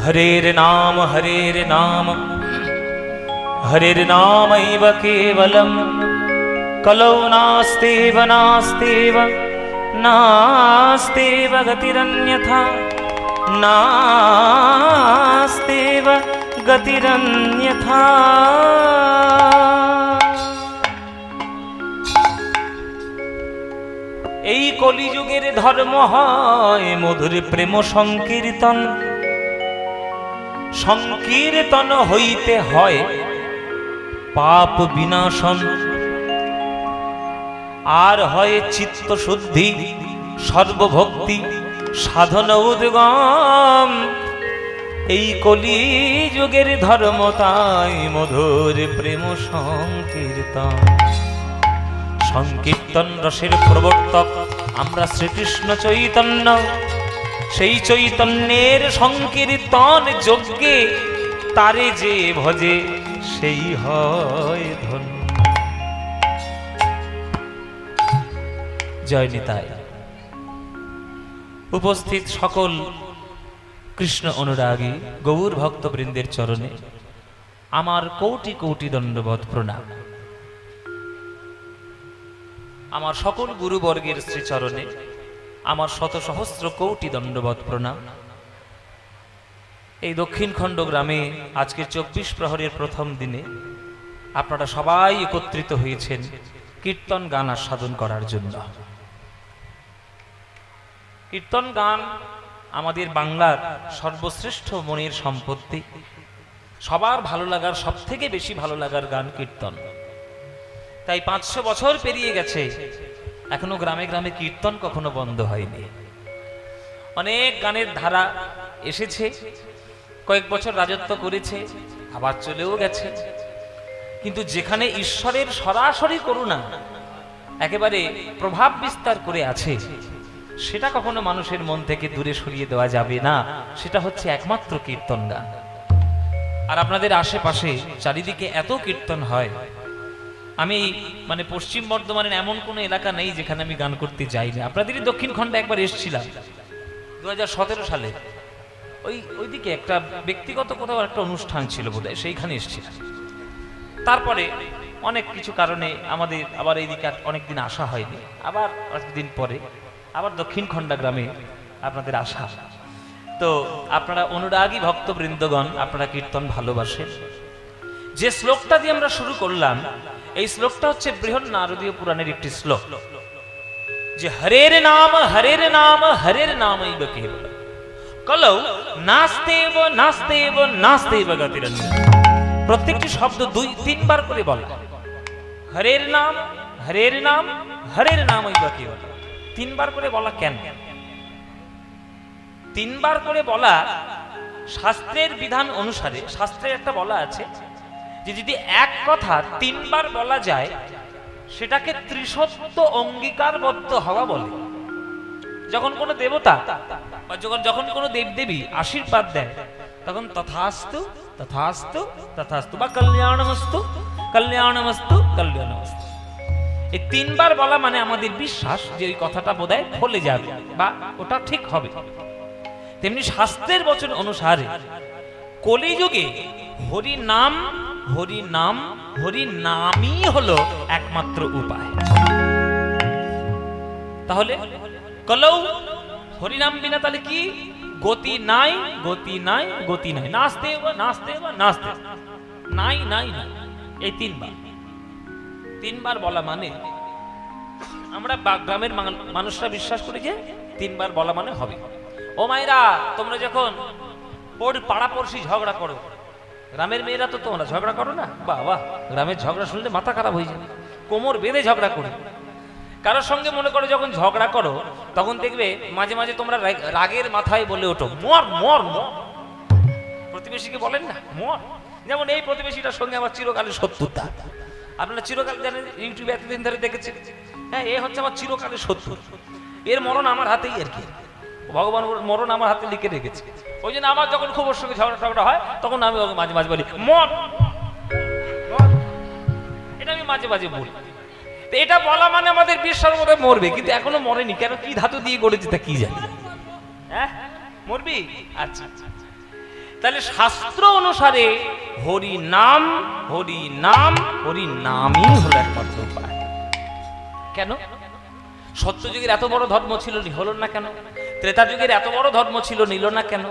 हरेर नाम हरेर नामैव केवलम् कलौ नास्तेव नास्तेव नास्तेव गतिरन्यथा नास्तेव गतिरन्यथा। এই কলিযুগের ধর্ম হয় মধুর প্রেম সংকীর্তন। সংকীর্তন হইতে হয় পাপ বিনাশন, আর হয় চিত্ত শুদ্ধি সর্বভক্তি সাধন উদ্গম। এই কলিযুগের ধর্ম তাই মধুর প্রেম সংকীর্তন। সংকীর্তন রসের প্রবর্তক আমরা শ্রীকৃষ্ণ চৈতন্য। সেই চৈতন্যের সংকীর্তন যজ্ঞে তারে যে ভজে সেই হয় ধন্য। জয় নিতাই। উপস্থিত সকল কৃষ্ণ অনুরাগী গৌর ভক্তবৃন্দের চরণে আমার কোটি কোটি দণ্ডবৎ প্রণাম। আমার সকল গুরুবর্গের শ্রীচরণে আমার শত সহস্র কোটি দণ্ডবৎ প্রণাম। এই দক্ষিণখণ্ড গ্রামে আজকে 24 প্রহরের প্রথম দিনে আপনারা সবাই একত্রিত হয়েছেন কীর্তন গান আস্বাদন করার জন্য। কীর্তন গান আমাদের বাংলার সর্বশ্রেষ্ঠ মনের সম্পত্তি। সবার ভালো লাগার, সব থেকে বেশি ভালো লাগার গান কীর্তন। তাই 500 বছর পেরিয়ে গেছে, এখনো গ্রামে গ্রামে কীর্তন কখনো বন্ধ হয়নি। অনেক গানের ধারা এসেছে, কয়েক বছর রাজত্ব করেছে, আবার চলেও গেছে। কিন্তু যেখানে ঈশ্বরের সরাসরি করুণা একেবারে প্রভাব বিস্তার করে আছে, সেটা কখনো মানুষের মন থেকে দূরে সরিয়ে দেওয়া যাবে না। সেটা হচ্ছে একমাত্র কীর্তন গান। আর আপনাদের আশেপাশে চারিদিকে এত কীর্তন হয়। আমি মানে পশ্চিম বর্ধমানের এমন কোনো এলাকা নেই যেখানে আমি গান করতে যাইনি। আপনাদেরই দক্ষিণ খণ্ডে একবার এসেছিলাম 2017 সালে। ওইদিকে একটা ব্যক্তিগত কোথাও একটা অনুষ্ঠান ছিল বোধহয়, সেইখানে এসেছিলাম। তারপরে অনেক কিছু কারণে আমাদের আবার এইদিকে অনেকদিন আসা হয়নি। আবার দিন পরে আবার দক্ষিণ খণ্ডা গ্রামে আপনাদের আসা। তো আপনারা অনুরাগী ভক্তবৃন্দগণ, আপনারা কীর্তন ভালোবাসেন। যে শ্লোকটা দিয়ে আমরা শুরু করলাম, এই শ্লোকটা হচ্ছে বৃহৎ নারদীয় পুরাণের একটি শ্লোক, যে হরের নাম হরের নাম হরের নামৈব কেবলম কলৌ নাস্তেব নাস্তেব নাস্তেব গতিরন্যথা। প্রত্যেকটি শব্দ 2-3 বার করে বলা। হরের নাম হরের নাম হরের নামৈব কেবলম 3 বার করে বলা। কেন 3 বার করে বলা? শাস্ত্রের বিধান অনুসারে, শাস্ত্রের একটা বলা আছে যে যদি এক কথা 3 বার বলা যায় সেটাকে ত্রিসত্য অঙ্গীকারবদ্ধ হওয়া বলে। যখন কোনো দেবতা বা যখন কোনো দেবদেবী আশীর্বাদ দেয়, তখন তথাস্তু তথাস্তু তথাস্তু বা কল্যাণমস্তু কল্যাণমস্তু কল্যাণমস্তু, এই 3 বার বলা মানে আমাদের বিশ্বাস যে ওই কথাটা বোধহয় ফলে যাবে বা ওটা ঠিক হবে। তেমনি শাস্ত্রের বচন অনুসারে কলিযুগে হরি নাম হরি নাম হরি নামই হলো একমাত্র উপায়। তাহলে কলৌ হরিনাম বিনা তাহলে কি? গতি নাই, গতি নাই, গতি নাই, নাস্তে নাস্তে নাস্তে, নাই নাই নাই। এই 3 বার বলা মানে আমরা গ্রামের মানুষরা বিশ্বাস করি যে 3 বার বলা মানে হবে। ও মায়েরা, তোমরা যখন পাড়াপড়শি ঝগড়া করো, গ্রামের মেয়েরা তো তোমরা ঝগড়া করো না? বাবা, গ্রামের ঝগড়া শুনলে মাথা খারাপ হয়ে যায়, কোমর বেঁধে ঝগড়া করে। কারোর সঙ্গে মনে করো যখন ঝগড়া করো, তখন দেখবে মাঝে মাঝে তোমরা রাগের মাথায় বলে ওঠো মর মর মর। প্রতিবেশীকে বলেন না মর। যেমন এই প্রতিবেশীটার সঙ্গে আমার চিরকালের শত্রুতা। আপনারা চিরকাল জানেন, ইউটিউবে এতদিন ধরে দেখেছেন। হ্যাঁ, এ হচ্ছে আমার চিরকালের শত্রু। এর মরণ আমার হাতেই আর কি। ভগবান মরণ আমার হাতে লিখে রেখেছে। ওই জন্য আমার যখন খুব ওর সঙ্গে ঝগড়া হয়, তখন আমি ওকে মাঝে মাঝে বলি মর। এটা আমি মাঝে মাঝে বলি। এটা বলা মানে আমাদের বিশ্বাস মতো মরবে, কিন্তু এখনো মরেনি। কেন? কি ধাতু দিয়ে গড়েছে তা কি জানি। হ্যাঁ, মরবি? আচ্ছা। তাহলে শাস্ত্র অনুসারে হরি নাম হরি নাম হরি নামই হলো একমাত্র উপায়। কেন? সত্যযুগের এত বড় ধর্ম ছিল, হলো না কেন? ত্রেতা যুগের এত বড় ধর্ম ছিল, নিল না কেন?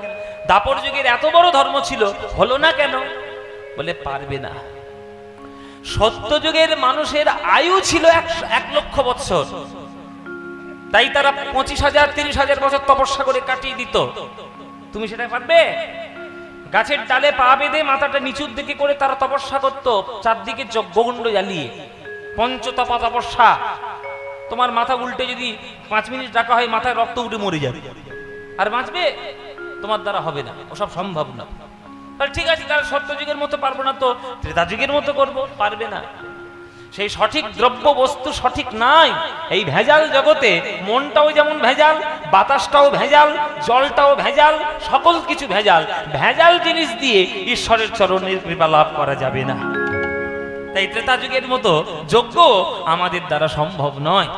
দাপর যুগের এত বড় ধর্ম ছিল, হলো না কেন? বলে পারবে না। সত্যযুগের মানুষের আয়ু ছিল 1,00,000 বছর, তাই তারা 25,000 30,000 বছর তপস্যা করে কাটিয়ে দিত। তুমি সেটা পারবে? গাছের ডালে পা বেঁধে মাথাটা নিচুর দিকে করে তারা তপস্যা করত, চারদিকে যজ্ঞকুণ্ড জ্বালিয়ে, পঞ্চতপা তপস্যা। তোমার মাথা উল্টে যদি 5 মিনিট রাখা হয়, মাথায় রক্ত উঠে মরে যাবে, আর বাঁচবে? তোমার দ্বারা হবে না, ওসব সম্ভব না। তাহলে ঠিক আছে, তারা সত্যযুগের মতো পারবো না, তো ত্রেতা যুগের মতো করবো। পারবে না। সেই সঠিক দ্রব্য বস্তু সঠিক নাই। এই ভেজাল জগতে মনটাও যেমন ভেজাল, বাতাসটাও ভেজাল, জলটাও ভেজাল, সকল কিছু ভেজাল। ভেজাল জিনিস দিয়ে ঈশ্বরের চরণের কৃপা লাভ করা যাবে না। তাই ত্রেতা যুগের মতো যজ্ঞ আমাদের দ্বারা সম্ভব নয়।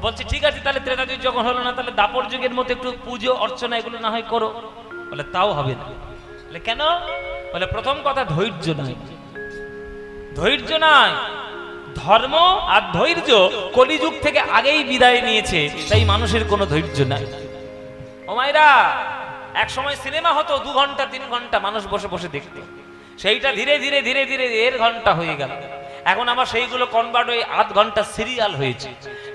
বলছে ঠিক আছে, তাহলে ত্রেতা যুগ যখন হলো না, তাহলে দাপর যুগের মতো একটু পুজো অর্চনা এগুলো না হয় করো। বলে তাও হবে না। বলে কেন? বলে প্রথম কথা, ধৈর্য নাই। ধৈর্য নাই। ধর্ম আর ধৈর্য কলিযুগ থেকে আগেই বিদায় নিয়েছে, তাই মানুষের কোনো ধৈর্য নাই। ও মায়েরা, এক সময় সিনেমা হতো 2 ঘন্টা 3 ঘন্টা মানুষ বসে বসে দেখত, সেইটা ধীরে ধীরে ধীরে ধীরে 1.5 ঘন্টা হয়ে গেল। এখন আবার সেইগুলো কনভার্ট হয়ে 8 ঘন্টা সিরিয়াল হয়েছে,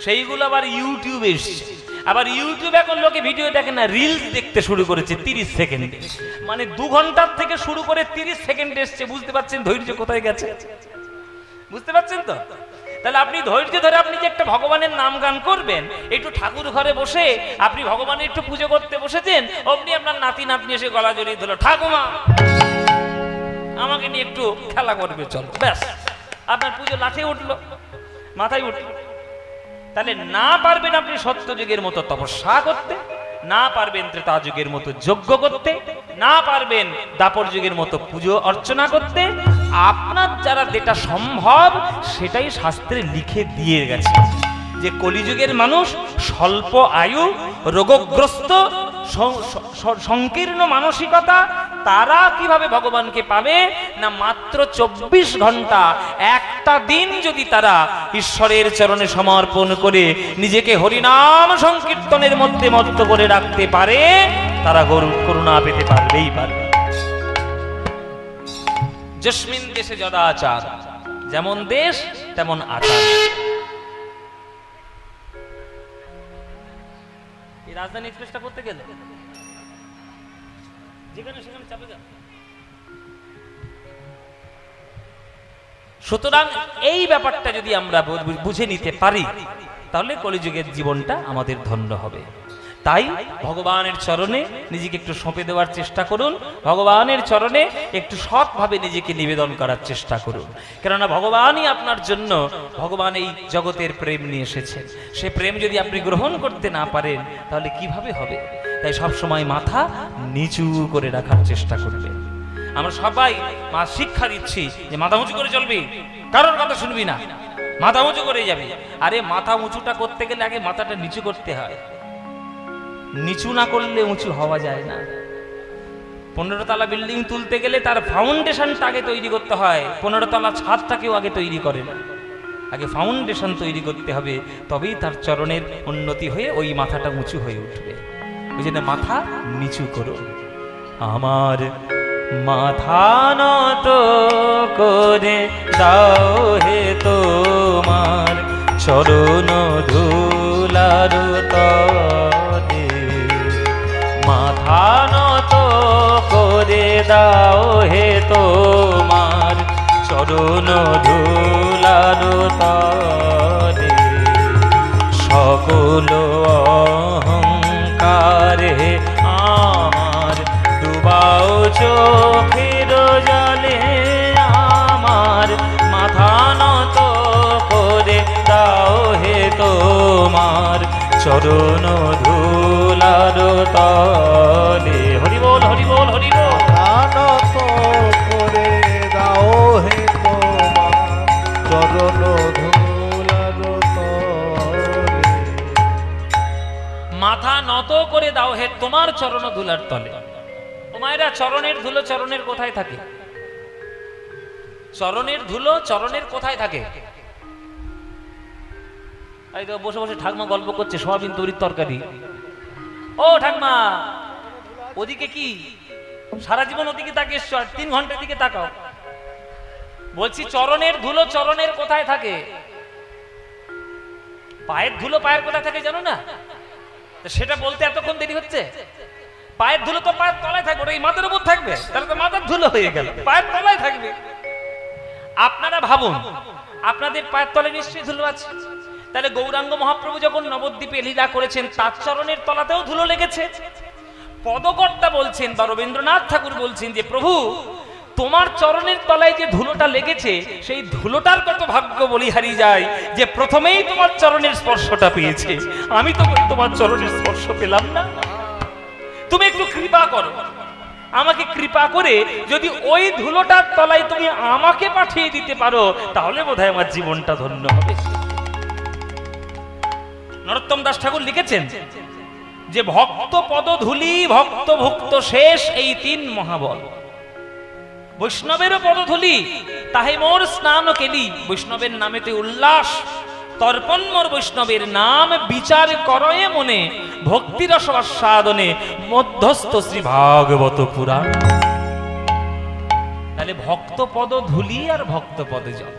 সেইগুলো আবার ইউটিউবে এসছে। আবার ইউটিউবে এখন লোকে ভিডিও দেখে না, রিলস দেখতে শুরু করেছে 30 সেকেন্ডে। মানে 2 ঘন্টার থেকে শুরু করে 30 সেকেন্ডে এসছে। বুঝতে পারছেন ধৈর্য কোথায় গেছে? বুঝতে পারছেন তো? তাহলে আপনি ধৈর্য ধরে আপনি যে একটা ভগবানের নাম গান করবেন, একটু ঠাকুর ঘরে বসে আপনি ভগবানের একটু পুজো করতে বসেছেন, অমনি আপনার নাতি নাতনি এসে গলা জড়িয়ে ধরলো, ঠাকুমা আমাকে নিয়ে একটু খেলা করবে চল, ব্যাস আপনার পুজো লাঠে উঠলো, মাথায় উঠলো। তাহলে না পারবেন আপনি সত্যযুগের মতো তপস্যা করতে, না পারবেন ত্রেতা যুগের মতো যজ্ঞ করতে, না পারবেন দাপর যুগের মতো পুজো অর্চনা করতে। আপনার যারা যেটা সম্ভব সেটাই শাস্ত্রে লিখে দিয়ে গেছে, যে কলিযুগের মানুষ স্বল্প আয়ু, রোগগ্রস্ত, সংকীর্ণ মানসিকতা, তারা কিভাবে ভগবানকে পাবে না? মাত্র 24 ঘন্টা, একটা দিন যদি তারা ঈশ্বরের চরণে সমর্পণ করে নিজেকে হরিনাম সংকীর্তনের মধ্যে মত্ত করে রাখতে পারে, তারা করুণা পেতে পারবেই পারবে। যস্মিন দেশে যদাচার, যেমন দেশ তেমন আচার। এই রাজধানী এক্সপ্রেসটা করতে গেলে যেখানে সেখানে চাপে যাবে। সুতরাং এই ব্যাপারটা যদি আমরা বুঝে নিতে পারি, তাহলে কলিযুগের জীবনটা আমাদের ধন্য হবে। তাই ভগবানের চরণে নিজেকে একটু সঁপে দেওয়ার চেষ্টা করুন, ভগবানের চরণে একটু সৎভাবে নিজেকে নিবেদন করার চেষ্টা করুন। কেননা ভগবানই আপনার জন্য, ভগবান এই জগতের প্রেম নিয়ে এসেছেন। সে প্রেম যদি আপনি গ্রহণ করতে না পারেন, তাহলে কিভাবে হবে? তাই সবসময় মাথা নিচু করে রাখার চেষ্টা করবে। আমরা সবাই মা শিক্ষা দিচ্ছি যে মাথা উঁচু করে চলবি, কারোর কথা শুনবি না, মাথা উঁচু করে যাবি। আরে মাথা উঁচুটা করতে গেলে আগে মাথাটা নিচু করতে হয়। নিচু না করলে উঁচু হওয়া যায় না। 15 তলা বিল্ডিং তুলতে গেলে তার ফাউন্ডেশনটা আগে তৈরি করতে হয়। 15 তলা ছাদটাকেও আগে তৈরি করে না, আগে ফাউন্ডেশন তৈরি করতে হবে, তবেই তার চরণের উন্নতি হয়ে ওই মাথাটা উঁচু হয়ে উঠবে। ওই জন্য মাথা নিচু করো। আমার মাথা নত করে দাও হে তোমার চরণ ধুলার তলে, মাথা নত করে দাও হে তোমার চরণ ধুলার তলে, সকল অহংকার হে আমার ডুবাও চোখের জলে, আমার মাথা নত করে দাও হে তোমার চরণ ধুলার তলে। হরি বল হরি বল হরি বল। নত করে দাও হে তোমার চরণ ধুলার তলে, মাথা নত করে দাও হে তোমার চরণ ধুলার তলে। ও মায়েরা, চরণের ধুলো চরণের কোথায় থাকে? চরণের ধুলো চরণের কোথায় থাকে? এই তো বসে বসে ঠাকমা গল্প করছে, সোয়াবিন তরির তরকারি। ও ঠাকমা, ওদিকে কি সারা জীবন ওদিকে তাকিয়ে এসছো, আর 3 ঘন্টার দিকে তাকাও। বলছি চরণের ধুলো চরণের কোথায় থাকে? পায়ের ধুলো পায়ের কোথায় থাকে জানো না? সেটা বলতে এতক্ষণ দেরি হচ্ছে? পায়ের ধুলো তো পায়ের তলায় থাকবে, ওটা এই মাথার উপর থাকবে, তাহলে তো মাথার ধুলো হয়ে গেল, পায়ের তলায় থাকবে। আপনারা ভাবুন, আপনাদের পায়ের তলায় নিশ্চয়ই ধুলো আছে। তাহলে গৌরাঙ্গ মহাপ্রভু যখন নবদ্বীপে লীলা করেছেন, তার চরণের তলাতেও ধুলো লেগেছে। পদকর্তা বলছেন বা রবীন্দ্রনাথ ঠাকুর বলছেন যে প্রভু, তোমার চরণের তলায় যে ধুলোটা লেগেছে, সেই ধুলোটার কত ভাগ্য বলিহারি যায় যে প্রথমেই তোমার চরণের স্পর্শটা পেয়েছে। আমি তো তোমার চরণের স্পর্শ পেলাম না। তুমি একটু কৃপা করো, আমাকে কৃপা করে যদি ওই ধুলোটার তলায় তুমি আমাকে পাঠিয়ে দিতে পারো, তাহলে বোধহয় আমার জীবনটা ধন্য হবে। নরোত্তম দাস ঠাকুর লিখেছেন যে ভক্ত পদধূলি ভক্ত ভুক্ত শেষ, এই 3 মহাবল। বৈষ্ণবেরও পদধূলি তাহে মোর স্নান কেলি, বৈষ্ণবের নামেতে উল্লাস তর্পণ মোর বৈষ্ণবের নাম, বিচার করয়ে মনে ভক্তিরস আস্বাদনে মধ্যস্থ শ্রী ভাগবত পুরাণ। তাহলে ভক্ত পদ ধূলি আর ভক্ত পদে জল।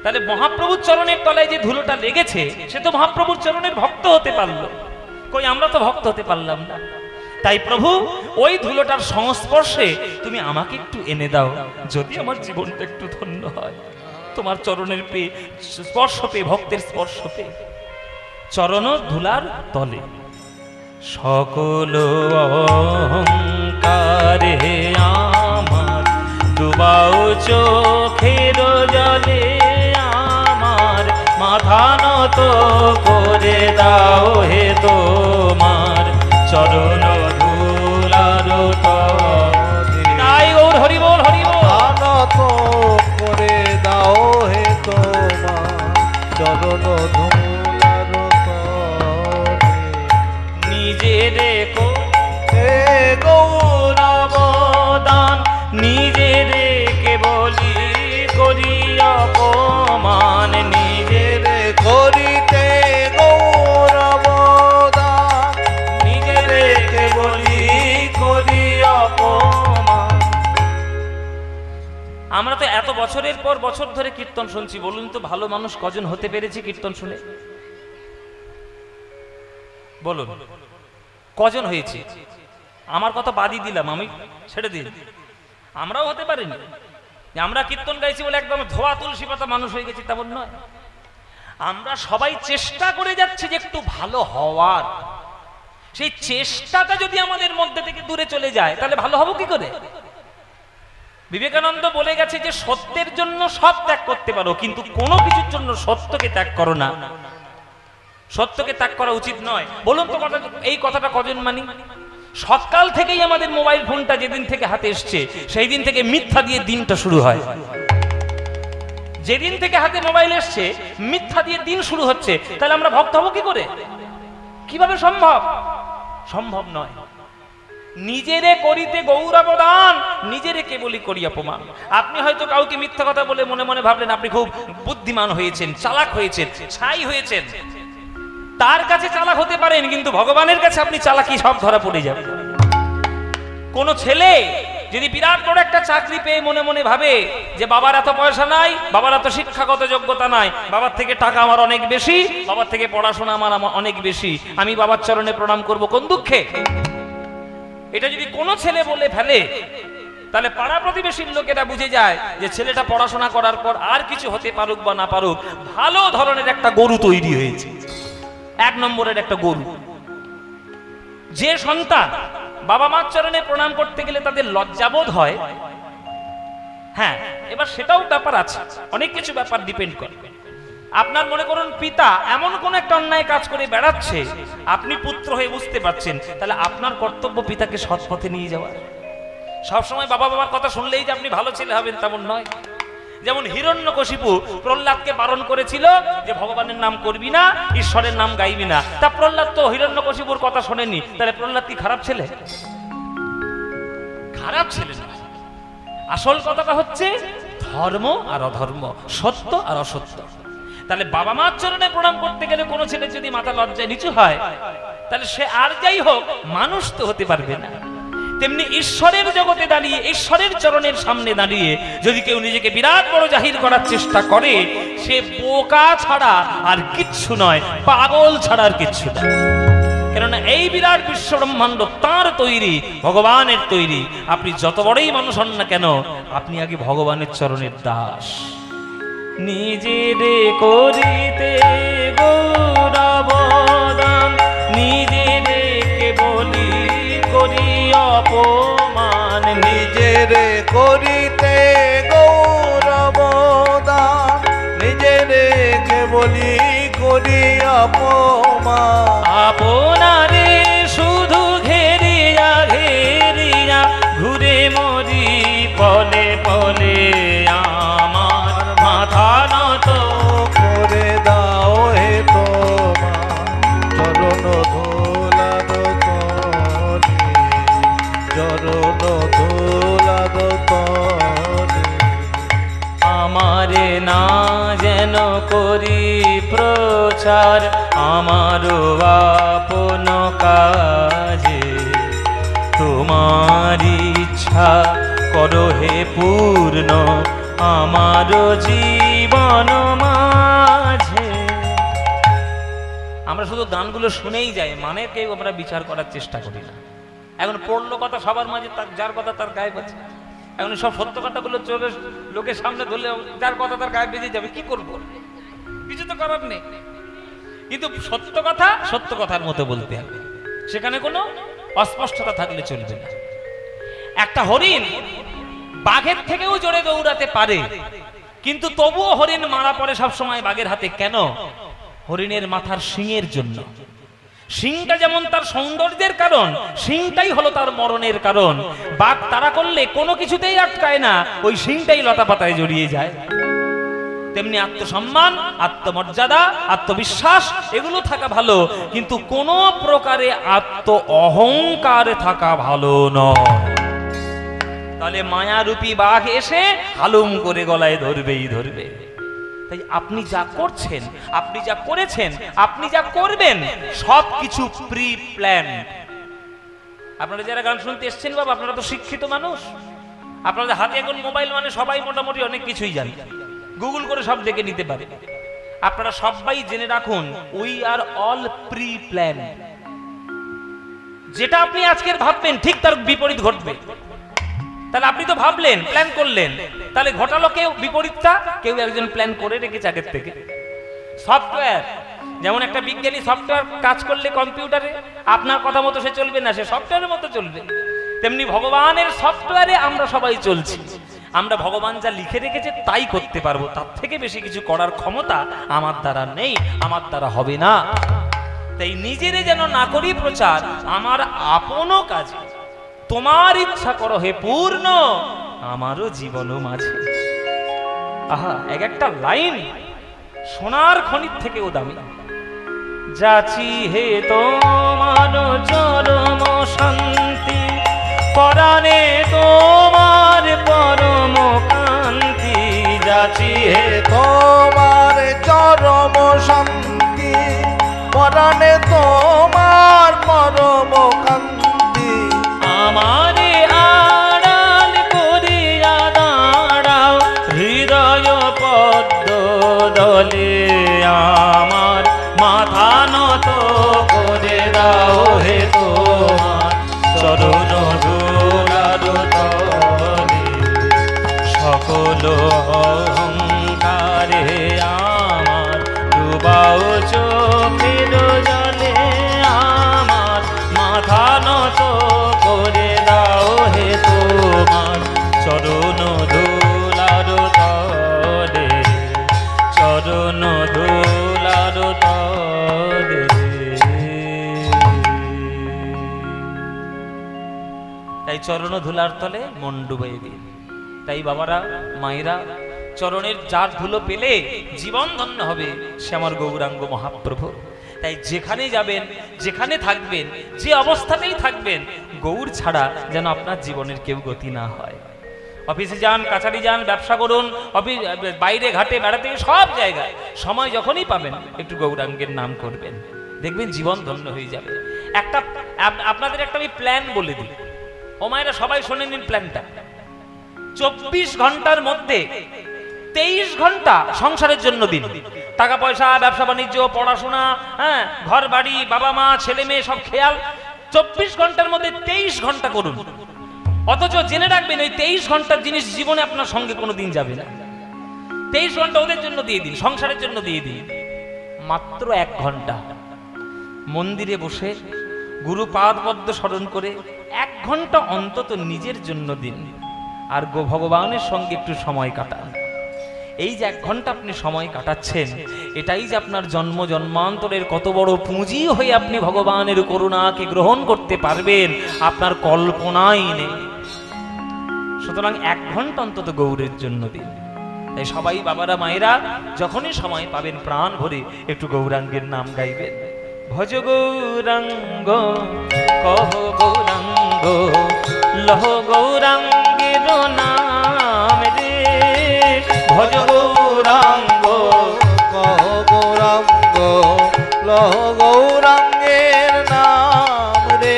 তাহলে মহাপ্রভুর চরণের তলায় যে ধুলোটা লেগেছে, সে তো মহাপ্রভুর চরণের ভক্ত হতে পারলো, কই আমরা তো ভক্ত হতে পারলাম না। তাই প্রভু, ওই ধুলোটার সংস্পর্শে তুমি আমাকে একটু এনে দাও, যদি আমার জীবনটা একটু ধন্য হয়। তোমার চরণের পেয়ে স্পর্শ পেয়ে, ভক্তের স্পর্শ পেয়ে, চরণ ধুলার তলে সকল অহংকারে আমার ডুবাও চোখের জলে, আমার মাথা নত করে দাও হে তোমার চরণ ধুলার তলে। তাই ওর হরি বল, হরি বল। নত করে দাও হে তোমার চরণ ধুলার তলে। নিজের গৌরবদান নিজের কে বলি করি অপমান, নিজের করিতে গৌরবদান নিজের কে বলি করি অপমান। আমরা তো এত বছরের পর বছর ধরে কীর্তন শুনছি, বলুন তো ভালো মানুষ কজন হতে পেরেছি কীর্তন শুনে? বলুন কজন হয়েছে? আমার কথা বাদই দিলাম, আমি ছেড়ে দিন, আমরাও হতে পারিনি। আমরা কীর্তন গাইছি বলে একদম ধোয়া তুলসী পাতা মানুষ হয়ে গেছি তেমন নয়। আমরা সবাই চেষ্টা করে যাচ্ছি যে একটু ভালো হওয়ার। সেই চেষ্টাটা যদি আমাদের মধ্যে থেকে দূরে চলে যায়, তাহলে ভালো হবো কি করে? বিবেকানন্দ বলে গেছে যে সত্যের জন্য সব ত্যাগ করতে পারো, কিন্তু কোনো কিছুর জন্য সত্যকে ত্যাগ করো না। সত্যকে ত্যাগ করা উচিত নয়। বলুন তো এই কথাটা কজন মানি? সকাল থেকেই আমাদের মোবাইল ফোনটা যেদিন থেকে হাতে এসছে, সেই দিন থেকে মিথ্যা দিয়ে দিনটা শুরু হয়। যেদিন থেকে হাতে মোবাইল এসছে, মিথ্যা দিয়ে দিন শুরু হচ্ছে। তাহলে আমরা ভক্ত হব কি করে? কিভাবে সম্ভব? সম্ভব নয়। নিজেরে করিতে গৌরবদান নিজেরে কেবলই করি অপমান। আপনি হয়তো কাউকে মিথ্যা কথা বলে মনে মনে ভাবলেন আপনি খুব বুদ্ধিমান হয়েছেন, চালাক হয়েছেন, ছাই হয়েছেন। তার কাছে চালাক হতে পারেন, কিন্তু ভগবানের কাছে আপনি চালাকি সব ধরা পড়ে যাবে। কোন ছেলে যদি বিরাট বড় একটা চাকরি পেয়ে মনে মনে ভাবে যে বাবার এত পয়সা নাই, বাবার এত শিক্ষাগত যোগ্যতা নাই, বাবার থেকে টাকা আমার অনেক বেশি, বাবার থেকে পড়াশোনা আমার অনেক বেশি, আমি বাবার চরণে প্রণাম করব কোন দুঃখে? এটা যদি কোনো ছেলে বলে ফেলে, তাহলে পাড়া প্রতিবেশীর লোকেরা বুঝে যায় যে ছেলেটা পড়াশোনা করার পর আর কিছু হতে পারুক বা না পারুক, ভালো ধরনের একটা গরু তৈরি হয়েছে, 1 নম্বরের একটা গরু। যে সন্তান বাবা মার চরণে প্রণাম করতে গেলে তাদের লজ্জাবোধ হয়, হ্যাঁ, এবার সেটাও ব্যাপার আছে, অনেক কিছু ব্যাপার ডিপেন্ড করে। আপনার মনে করুন পিতা এমন কোন একটা অন্যায় কাজ করে বেড়াচ্ছে, আপনি পুত্র হয়ে বুঝতে পারছেন, তাহলে আপনার কর্তব্য পিতাকে সৎ পথে নিয়ে যাওয়া। সবসময় বাবা বাবার কথা শুনলেই যে আপনি ভালো ছেলে হবেন তেমন নয়। যেমন হিরণ্যকশিপু প্রহ্লাদকে বারণ করেছিল যে ভগবানের নাম করবি না, ঈশ্বরের নাম গাইবি না। তা প্রহ্লাদ তো হিরণ্যকশিপুর কথা শোনেনি, তাহলে প্রহ্লাদ কি খারাপ ছেলে? খারাপ ছেলে নয়। আসল কথাটা হচ্ছে ধর্ম আর অধর্ম, সত্য আর অসত্য। তাহলে বাবা মার চরণে প্রণাম করতে গেলে কোনো ছেলে যদি মাথা লজ্জায় নিচু হয়, তাহলে সে আর যাই হোক মানুষ তো হতে পারবে না। তেমনি ঈশ্বরের জগতে দাঁড়িয়ে, ঈশ্বরের চরণের সামনে দাঁড়িয়ে যদি কেউ নিজেকে বিরাট বড় জাহির করার চেষ্টা করে, সে বোকা ছাড়া আর কিচ্ছু নয়, পাগল ছাড়া আর কিচ্ছু নয়। কেননা এই বিরাট বিশ্ব ব্রহ্মাণ্ড তাঁর তৈরি, ভগবানের তৈরি। আপনি যত বড়ই মানুষ হন না কেন, আপনি আগে ভগবানের চরণের দাস। নিজেরে করিতে গৌরবদান, নিজেরে কেবলি করি অপমান, নিজেরে করিতে গৌরবদান, নিজেরে কেবলি করি অপমান। আপনারে শুধু ঘেরিয়া ঘেরিয়া ঘুরে মরি পলে পলে, আমার মাথা নত করে দাও হে তোমার চরণ ধুলার তলে, চরণ ধুলার তলে। আমারে না যেন করি প্রচার আমার আপন কাজে, তোমার ইচ্ছা করো হে পূর্ণ আমার জীবন মাঝে। আমরা শুধু গানগুলো শুনেই যাই, মানে কেউ আমরা বিচার করার চেষ্টা করি না। এখন পড়লো কথা সবার মাঝে, তার যার কথা তার গায়ে বাজে। এখন সব সত্য কথাগুলো চলে লোকের সামনে ধরলে যার কথা তার গায়ে বেজে যাবে, কি করবো? কিছু তো করার নেই। কিন্তু সত্য কথা সত্য কথার মতো বলতে হবে, সেখানে কোনো অস্পষ্টতা থাকলে চলবে না। একটা হরিণ বাঘের থেকেও জোরে দৌড়াতে পারে, কিন্তু তবুও হরিণ মারা পড়ে সবসময় বাঘের হাতে। কেন? হরিণের মাথার শিংয়ের জন্য। শিংটা যেমন তার সৌন্দর্যের কারণ, শিংটাই হলো তার মরণের কারণ। বাঘ তাড়া করলে কোনো কিছুতেই আটকায় না, ওই শিংটাই লতাপাতায় জড়িয়ে যায়। তেমনি আত্মসম্মান, আত্মমর্যাদা, আত্মবিশ্বাস এগুলো থাকা ভালো, কিন্তু কোনো প্রকারে আত্ম অহংকার থাকা ভালো নয়। তাহলে মায়ারূপী বাঘ এসে হালুম করে গলায় ধরবেই ধরবে। তাই আপনি যা করছেন, আপনি যা করেছেন, আপনি যা করবেন, সবকিছু প্রি প্ল্যান। আপনারা যারা গান শুনতে এসছেন বাবা, আপনারা তো শিক্ষিত মানুষ, আপনাদের হাতে এখন মোবাইল, মানে সবাই মোটামুটি অনেক কিছুই জানে, গুগল করে সব দেখে নিতে পারে। আপনারা সবাই জেনে রাখুন, we are all pre plan. যেটা আপনি আজকের ভাববেন ঠিক তার বিপরীত ঘটবে। তাহলে আপনি তো ভাবলেন, প্ল্যান করলেন, তাহলে ঘটালো কেউ বিপরীতটা, কেউ একজন প্ল্যান করে রেখেছে আগের থেকে। সফটওয়্যার, যেমন একটা বিজ্ঞানী সফটওয়্যার কাজ করলে কম্পিউটারে, আপনার কথা মতো সে চলবে না, সে সফটওয়্যারের মতো চলবে। তেমনি ভগবানের সফটওয়্যারে আমরা সবাই চলছি। আমরা ভগবান যা লিখে রেখেছে তাই করতে পারবো, তার থেকে বেশি কিছু করার ক্ষমতা আমার দ্বারা নেই, আমার দ্বারা হবে না। তাই নিজেরে যেন না করি প্রচার আমার আপনও কাজে, তোমার ইচ্ছা করো হে পূর্ণ আমারও জীবন মাঝে। আহা, এক একটা লাইন সোনার খনির থেকেও দামি। যাচি হে তোমার চরম শান্তি, পরাণে তোমার পরম কান্তি। যাচি হে তোমার চরম শান্তি, পরাণে তোমার পরম কান্তি। আমারে আড়াল করিয়া দাঁড়াও হৃদয় পদ্ম দলে, আমার মাথা নত করে দাও হে তোমার চরণ ধুলার তলে। সকল অহংকারে আমার ডুবাও চোখের জলে, আমার মাথা নত করে দাও হে তোমার চরণ ধুলার তলে, চরণ ধুলার তলে। তাই চরণ ধুলার তলে মন ডুবাই দিন। তাই বাবারা, মায়েরা, চরণের যার ধুলো পেলে জীবন ধন্য হবে, সে আমার গৌরাঙ্গ মহাপ্রভু। তাই যেখানে যাবেন, যেখানে থাকবেন, যে অবস্থাতেই থাকবেন, গৌর ছাড়া যেন আপনার জীবনের কেউ গতি না হয়। অফিসে যান, কাছারি যান, ব্যবসা করুন, অফিস বাইরে ঘাটে বেড়াতে, সব জায়গায় সময় যখনই পাবেন একটু গৌরাঙ্গের নাম করবেন, দেখবেন জীবন ধন্য হয়ে যাবে। একটা আপনাদের একটা আমি প্ল্যান বলে দিই, ও মায়েরা সবাই শুনে নিন প্ল্যানটা। 24 ঘন্টার মধ্যে 23 ঘন্টা সংসারের জন্য দিন। টাকা পয়সা, ব্যবসা বাণিজ্য, পড়াশোনা, হ্যাঁ, ঘর বাড়ি, বাবা মা, ছেলে মেয়ে সব খেয়াল 24 ঘন্টার মধ্যে 23 ঘন্টা করুন। অথচ জেনে রাখবেন ওই 23 ঘন্টার জিনিস জীবনে আপনার সঙ্গে কোনোদিন যাবে না। 23 ঘন্টা ওদের জন্য দিয়ে দিন, সংসারের জন্য দিয়ে দিন। মাত্র 1 ঘন্টা মন্দিরে বসে গুরু পাদ পদ্ম স্মরণ করে 1 ঘন্টা অন্তত নিজের জন্য দিন, আর ভগবানের সঙ্গে একটু সময় কাটান। এই যে 1 ঘন্টা আপনি সময় কাটাচ্ছেন, এটাই যে আপনার জন্ম জন্মান্তরের কত বড় পুঁজি হয়ে আপনি ভগবানের করুণাকে গ্রহণ করতে পারবেন, আপনার কল্পনাই নেই। সুতরাং 1 ঘন্টা অন্তত গৌরের জন্য দিন। তাই সবাই বাবারা মায়েরা যখনই সময় পাবেন প্রাণ ভরে একটু গৌরাঙ্গের নাম গাইবেন। ভজ গৌরাঙ্গ কহ গৌরাঙ্গ লহ গৌরাঙ্গের নাম রে, ভজ গৌরাঙ্গ কহ গৌরাঙ্গ লহ গৌরাঙ্গের নাম রে।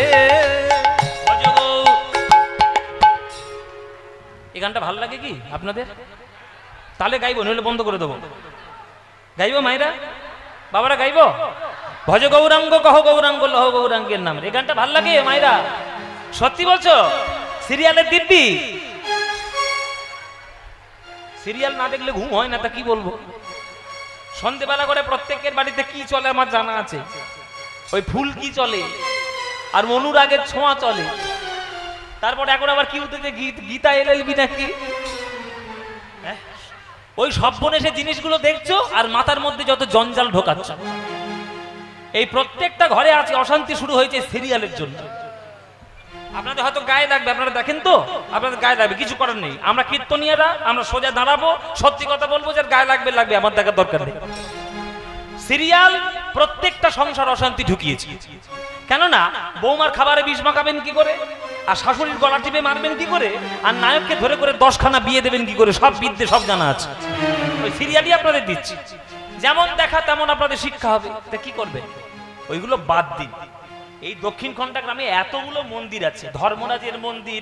এই গানটা ভালো লাগে কি আপনাদের? তাহলে গাইবো, নইলে বন্ধ করে দেবো। গাইবো মায়েরা, বাবারা গাইবো। ভজ গৌরাঙ্গ কহ গৌরাঙ্গ লহ গৌরাঙ্গের নাম। এই গানটা ভালো লাগে মায়েরা? সত্যি বলছো? সিরিয়ালের দিব্যি, সিরিয়াল না দেখলে ঘুম হয় না, তা কি বলবো। সন্ধ্যেবেলা করে প্রত্যেকের বাড়িতে কি চলে আমার জানা আছে। ওই ফুল কি চলে, আর মনুর আগের ছোঁয়া চলে। তারপর এখন আবার কি উঠেছে, গীতা এলএলবি নাকি, ওই সর্বনেশে জিনিসগুলো দেখছো আর মাথার মধ্যে যত জঞ্জাল ঢোকাচ্ছ। এই প্রত্যেকটা ঘরে আছে অশান্তি শুরু হয়েছে সিরিয়ালের জন্য। আপনাদের হয়তো গায়ে লাগবে, আপনারা দেখেন তো, আপনাদের গায়ে লাগবে, কিছু করার নেই। আমরা কীর্তনীয়রা আমরা সোজা দাঁড়াবো, সত্যি কথা বলবো, যে গায়ে লাগবে লাগবে, আমার দেখার দরকার নেই। সিরিয়াল প্রত্যেকটা সংসার অশান্তি ঢুকিয়েছে। কেননা বৌমার খাবারে বিষ মাখাবেন কি করে, আর শাশুড়ির গলা টিপে মারবেন কি করে, আর নায়ককে ধরে করে 10খানা বিয়ে দেবেন কি করে, সব বিদ্যে সব জানা আছে। ওই সিরিয়ালই আপনাদের দিচ্ছি, যেমন দেখা তেমন আপনাদের শিক্ষা হবে। তা কি করবে, ওইগুলো বাদ দিন। এই দক্ষিণ খন্ডা গ্রামে এতগুলো মন্দির আছে, ধর্মরাজের মন্দির,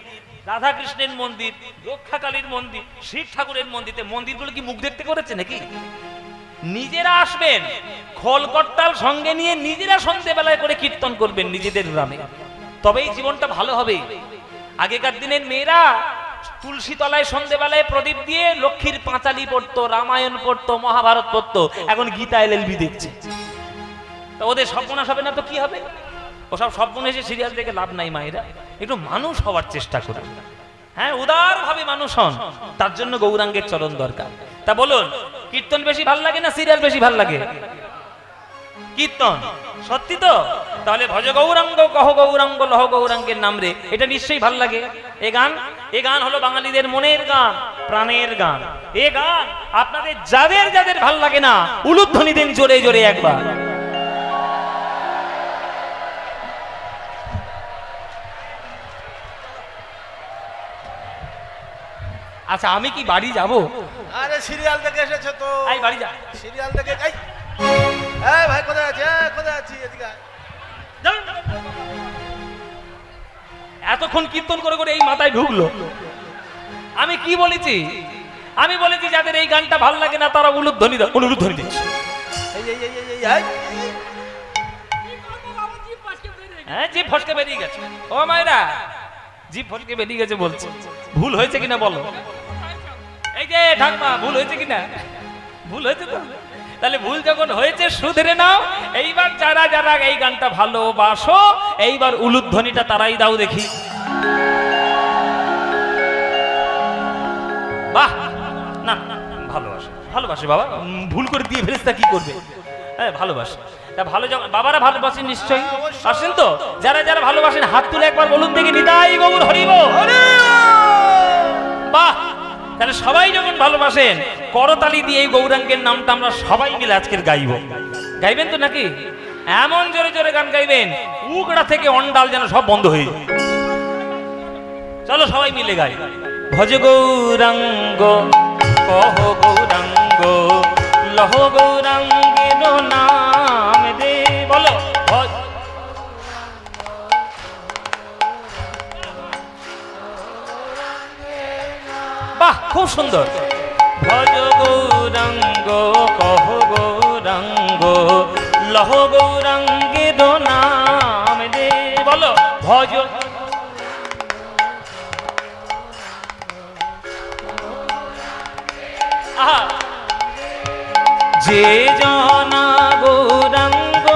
রাধা কৃষ্ণের মন্দির, রক্ষাকালীর মন্দির, শিব ঠাকুরের মন্দির। মন্দিরগুলো কি মুখ দেখতে করেছে নাকি? নিজেরা আসবেন, খোলকট্টাল সঙ্গে নিয়ে নিজেরা সন্ধ্যেবেলায় করে কীর্তন করবেন নিজেদের গ্রামে, তবেই জীবনটা ভালো হবে। আগেকার দিনের মেয়েরা তুলসী তলায় সন্ধ্যেবেলায় প্রদীপ দিয়ে লক্ষ্মীর পাঁচালি পড়তো, রামায়ণ পড়তো, মহাভারত পড়তো, এখন গীতা এলএলবি দেখছে। তা ওদের সর্বনাশ হবে না তো কি হবে? ওসব সর্বনাশে সিরিয়াল দেখে লাভ নাই। মায়েরা একটু মানুষ হওয়ার চেষ্টা করুন, হ্যাঁ, উদার ভাবে মানুষ হন। তার জন্য গৌরাঙ্গের চরণ দরকার। তা বলুন, কীর্তন বেশি ভাল লাগে না সিরিয়াল বেশি ভাল লাগে? কীর্তন, সত্যি তো? তাহলে ভজ গৌরাঙ্গ কহ গৌরাঙ্গ লহ গৌরাঙ্গের নাম রে, এটা নিশ্চয়ই ভাল লাগে। এ গান হলো বাঙালিদের মনের গান, প্রাণের গান। এ গান আপনাদের যাদের যাদের ভাল লাগে না, উলুধ্বনি দেন জোরে জোরে একবার। আচ্ছা, আমি কি বাড়ি যাব? আরে সিরিয়াল দেখে এসেছো তো, এই বাড়ি যা। সিরিয়াল দেখে এই ভাই কোথায় আছে, কোথায় আছি, এদিকে আয়। এতক্ষণ কীর্তন করে করে এই মাথায় ঢুকলো। আমি কি বলেছি? আমি বলেছি যাদের এই গানটা ভালো লাগে না তারা উলুধ্বনি দাও, উলুধ্বনি দিচ্ছে। হ্যাঁ, জিভ ফসকে বেরিয়ে গেছে। ও মায়েরা, জিভ ফসকে বেরিয়ে গেছে বলছে, ভুল হয়েছে কিনা বলো। এই যে ঠাকুমা, ভুল হয়েছে কিনা? ভুল হয়েছে তো? তাহলে ভুল যখন হয়েছে শুধরে নাও। এইবার যারা যারা এই গানটা ভালোবাসো, এইবার উলুধ্বনিটা তারাই দাও দেখি। বাহ, না ভালোবাসে, ভালোবাসে বাবা, ভুল করে দিয়ে ফেলেছে, কি করবে? হ্যাঁ, ভালোবাসে। তা ভালো যখন বাবারা ভালোবাসেন নিশ্চয়ই, আসেন তো? যারা যারা ভালোবাসেন হাত তুলে একবার বলুন দেখি, নিতাই গৌর হরি বল। বাহ, তাহলে সবাই যখন ভালোবাসেন করতালি দিয়ে এই গৌরাঙ্গের নামটা আমরা সবাই মিলে আজকের গাইব। গাইবেন তো নাকি? এমন জোরে জোরে গান গাইবেন উগড়া থেকে অন্ডাল যেন সব বন্ধ হয়ে যায়। চলো সবাই মিলে গাই। ভজ গৌরাঙ্গ কহ গৌরাঙ্গ লহ গৌরাঙ্গের নাম দে। বলো ভজ, বাহ খুব সুন্দর। ভজ গৌরাঙ্গ কহ গৌরাঙ্গ লহ গৌরাঙ্গের নাম দে। বলো ভজ, যে জনা গৌরাঙ্গ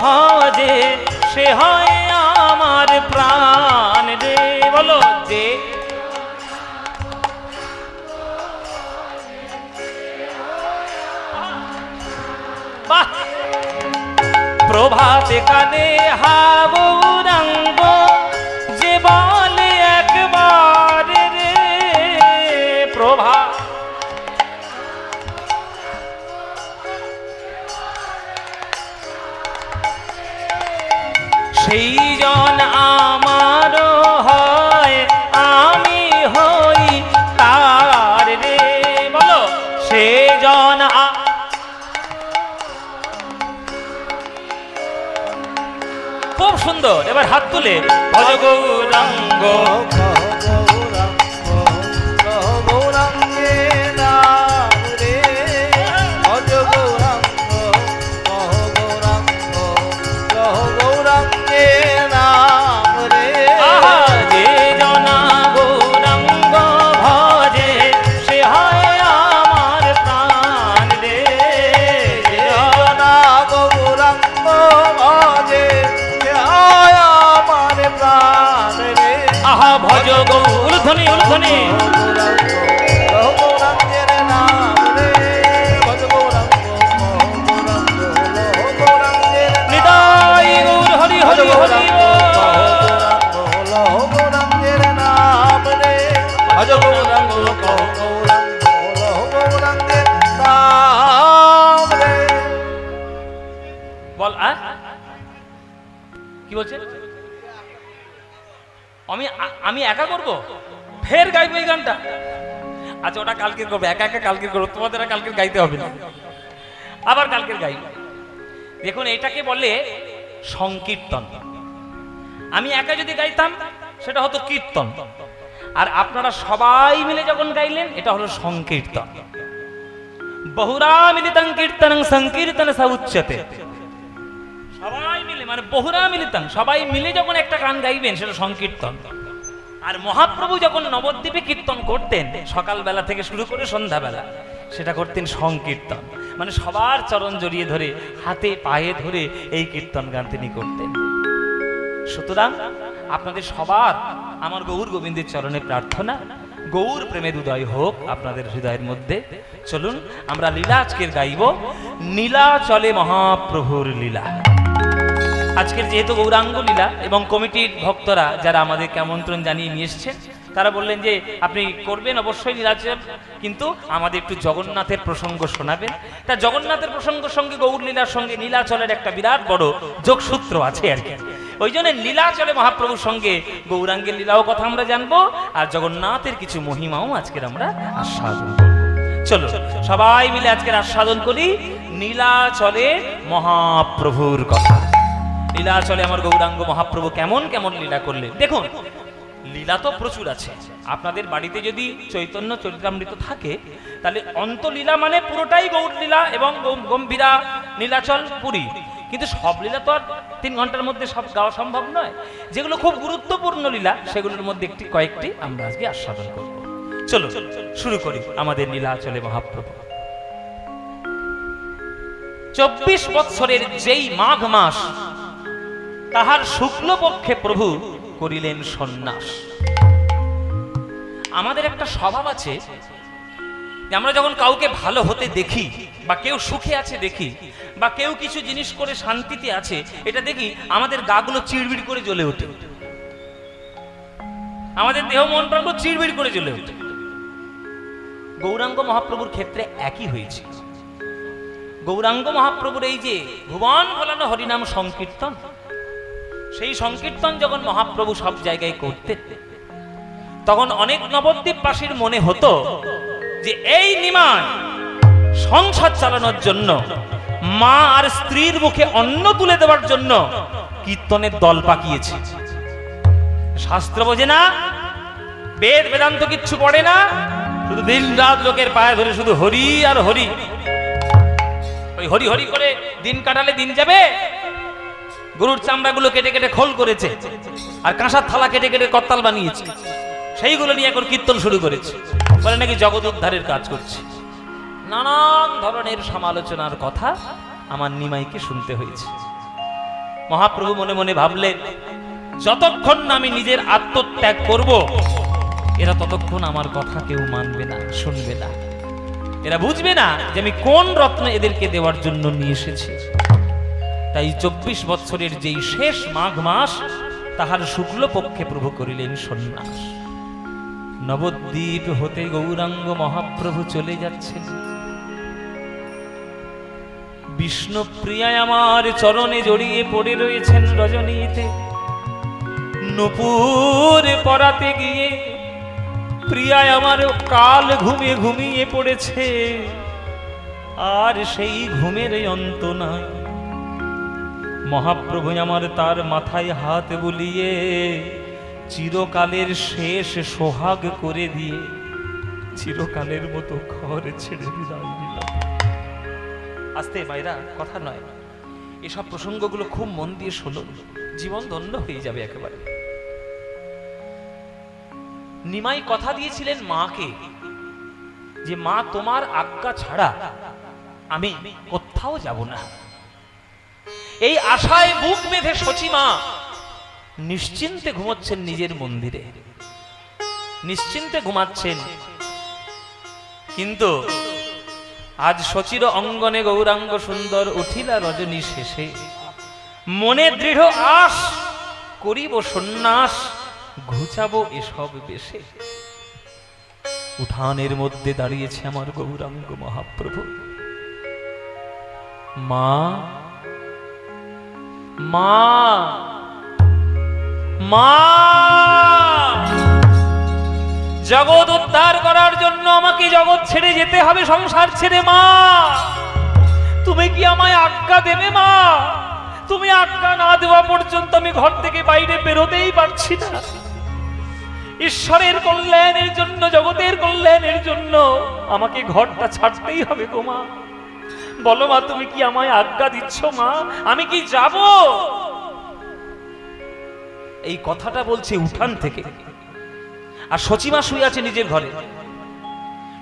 ভজে সে হয় আমার প্রাণ রে। বলো যে, প্রভাতে কানে হা গৌরাঙ্গ যে বলে একবার রে প্রভা, সেই জন আমার হয় আমি হই তার রে। বলো সে জন, খুব সুন্দর। এবার হাত তুলে ভজ গৌরাঙ্গ ভজ গৌরধ্বনি উলধ্বনি নিতাই গৌর হরি হরি হরি গৌরাঙ্গের নাম রে ভজ গৌরাঙ্গ গৌরাঙ্গের নাম রে। বল কি বলছে? আমি একা করবো, ফের গাইবো এই গানটা? আচ্ছা ওটা কালকে করবো, একা একা কালকে করবো, তোমাদের কালকে গাইতে হবে না, আবার কালকে গাইব। দেখুন এটাকে বলে সংকীর্তন। আমি একা যদি গাইতাম সেটা হতো কীর্তন, আর আপনারা সবাই মিলে যখন গাইলেন এটা হলো সংকীর্তন। বহুরা মিলিতং কীর্তনং সংকীর্তন সা উচ্যতে। সবাই মিলে মানে বহুরা মিলিতং, সবাই মিলে যখন একটা গান গাইবেন সেটা সংকীর্তন। আর মহাপ্রভু যখন নবদ্বীপে কীর্তন করতেন সকালবেলা থেকে শুরু করে সন্ধ্যাবেলা, সেটা করতেন সংকীর্তন, মানে সবার চরণ জড়িয়ে ধরে হাতে পায়ে ধরে এই কীর্তন গান তিনি করতেন। সুতরাং আপনাদের সবার আমার গৌর গোবিন্দের চরণে প্রার্থনা, গৌর প্রেমের উদয় হোক আপনাদের হৃদয়ের মধ্যে। চলুন আমরা লীলা আজকের গাইব, নীলাচলে মহাপ্রভুর লীলা। আজকের যেহেতু গৌরাঙ্গ লীলা এবং কমিটির ভক্তরা যারা আমাদেরকে আমন্ত্রণ জানিয়ে নিয়ে এসছেন, তারা বললেন যে আপনি করবেন অবশ্যই নীলাচল, কিন্তু আমাদের একটু জগন্নাথের প্রসঙ্গ শোনাবেন। তা জগন্নাথের প্রসঙ্গের সঙ্গে গৌর লীলার সঙ্গে নীলাচলের একটা বিরাট বড় যোগসূত্র আছে আর কি। ওই জন্য নীলাচলে মহাপ্রভুর সঙ্গে গৌরাঙ্গের লীলাও কথা আমরা জানবো, আর জগন্নাথের কিছু মহিমাও আজকের আমরা আস্বাদন করব। চলো সবাই মিলে আজকের আস্বাদন করি নীলাচলে মহাপ্রভুর কথা। লীলাচলে আমার গৌরাঙ্গ মহাপ্রভু কেমন কেমন লীলা করলেন। দেখুন লীলা তো প্রচুর আছে। আপনাদের বাড়িতে যদি চৈতন্য চরিতামৃত থাকে তাহলে অন্তলীলা মানে পুরোটাই গৌর লীলা এবং গম্ভীরা নীলাচল পুরী, কিন্তু সব লীলা তো আর 3 ঘন্টার মধ্যে সব গাওয়া সম্ভব নয়। যেগুলো খুব গুরুত্বপূর্ণ লীলা সেগুলোর মধ্যে কয়েকটি আমরা আজকে আস্বাদন করব। চলো শুরু করি আমাদের নীলাচলে মহাপ্রভু। 24 বৎসরের যেই মাঘ মাস, তাহার শুক্লপক্ষে প্রভু করিলেন সন্ন্যাস। আমাদের একটা স্বভাব আছে যে আমরা যখন কাউকে ভালো হতে দেখি, বা কেউ সুখে আছে দেখি, বা কেউ কিছু জিনিস করে শান্তিতে আছে এটা দেখি, আমাদের গাগুলো চিড়বিড় করে জ্বলে ওঠে, আমাদের দেহ মন প্রাণ চিড়বিড় করে জ্বলে ওঠে। গৌরাঙ্গ মহাপ্রভুর ক্ষেত্রে একই হয়েছে। গৌরাঙ্গ মহাপ্রভুর এই যে ভুবন ভোলানো হরিনাম সংকীর্তন, সেই সংকীর্তন যখন মহাপ্রভু সব জায়গায় করতেন, তখন অনেক নবদ্বীপবাসীর মনে হতো যে এই নিমাই সংসার চালানোর জন্য, মা আর স্ত্রীর মুখে অন্ন তুলে দেওয়ার জন্য কীর্তনের দল পাকিয়েছে। শাস্ত্র বোঝে না, বেদ বেদান্ত কিচ্ছু পড়ে না, শুধু দিন রাত লোকের পায়ে ধরে শুধু হরি আর হরি, ওই হরি হরি করে দিন কাটালে দিন যাবে। গরুর চামড়াগুলো কেটে কেটে খোল করেছে, আর কাঁসার থালা কেটে কেটে করতাল বানিয়েছে, সেইগুলো নিয়ে এখন কীর্তন শুরু করেছে, বলে নাকি জগৎ উদ্ধারের কাজ করছে। নানান ধরনের সমালোচনার কথা আমার নিমাইকে শুনতে হয়েছে। মহাপ্রভু মনে মনে ভাবলেন, যতক্ষণ না আমি নিজের আত্মত্যাগ করব, এরা ততক্ষণ আমার কথা কেউ মানবে না, শুনবে না, এরা বুঝবে না যে আমি কোন রত্ন এদেরকে দেওয়ার জন্য নিয়ে এসেছি। তাই 24 বৎসরের যেই শেষ মাঘ মাস, তাহার শুক্ল পক্ষে প্রভু করিলেন সন্ন্যাস। নবদ্বীপ হতে গৌরাঙ্গ মহাপ্রভু চলে যাচ্ছেন। বিষ্ণুপ্রিয়ায় আমার চরণে জড়িয়ে পড়ে রয়েছেন রজনীতে। নূপুর পরাতে গিয়ে প্রিয়ায় আমার কাল ঘুমিয়ে ঘুমিয়ে পড়েছে, আর সেই ঘুমের অন্ত নাই। মহাপ্রভু আমার তার মাথায় হাত বুলিয়ে চিরকালের শেষ সোহাগ করে দিয়ে চিরকালের মতো ঘর ছেড়ে বিদায় দিল। আস্তে মায়েরা, কথা নয়, এসব প্রসঙ্গগুলো খুব মন দিয়ে শোনো, জীবন ধন্য হয়ে যাবে একেবারে। নিমাই কথা দিয়েছিলেন মাকে যে মা, তোমার আজ্ঞা ছাড়া আমি কোথাও যাব না। এই আশায় বুক বেঁধে সচিমা নিশ্চিন্তে ঘুমাচ্ছেন নিজের মন্দিরে, নিশ্চিন্তে ঘুমাচ্ছেন। কিন্তু আজ সচির অঙ্গনে গৌরাঙ্গ সুন্দর উঠিলা রজনী শেষে, মনে দৃঢ় আশ করিব সন্ন্যাস, ঘুচাবো এসব বেশে। উঠানের মধ্যে দাঁড়িয়েছে আমার গৌরাঙ্গ মহাপ্রভু। মা, মা, মা, জগৎ উদ্ধার করার জন্য আমাকে জগৎ ছেড়ে যেতে হবে, সংসার ছেড়ে। মা, তুমি কি আমায় আজ্ঞা দেবে? মা, তুমি আজ্ঞা না দেওয়া পর্যন্ত আমি ঘর থেকে বাইরে বেরোতেই পারছি না। ঈশ্বরের কল্যাণের জন্য, জগতের কল্যাণের জন্য আমাকে ঘরটা ছাড়তেই হবে গো মা। বলো মা, তুমি কি আমায় আজ্ঞা দিচ্ছ? মা, আমি কি যাব? এই কথাটা বলছে উঠান থেকে, আর সচিমা শুয়ে আছে নিজের ঘরে।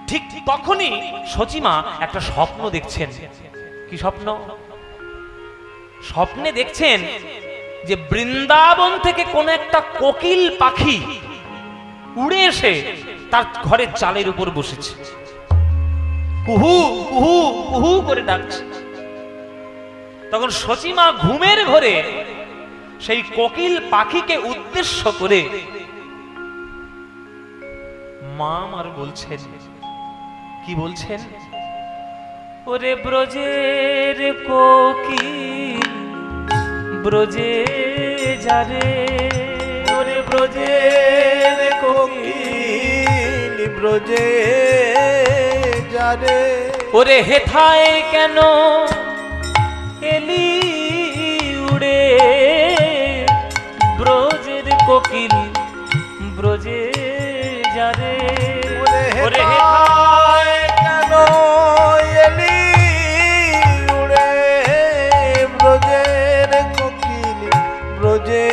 ঠিক তখনই সচিমা একটা স্বপ্ন দেখছেন। কি স্বপ্ন? স্বপ্নে দেখছেন যে বৃন্দাবন থেকে কোন একটা কোকিল পাখি উড়ে এসে তার ঘরের চালের উপর বসেছে, কুহু কুহু কুহু করে ডাকছে। তখন সচিমা ঘুমের ঘরে সেই কোকিল পাখিকে উদ্দেশ্য করে মা আমার বলছেন, কি বলছেন? ওরে ব্রজের কোকিল ব্রজে যারে, ওরে ব্রজের কোকিল ব্রজে যারে, ওরে হেথায় কেন এলি উড়ে, ব্রজের কোকিল ব্রজে যারে, ওরে হেথায় কেন এলি উড়ে, ব্রজের কোকিল ব্রজে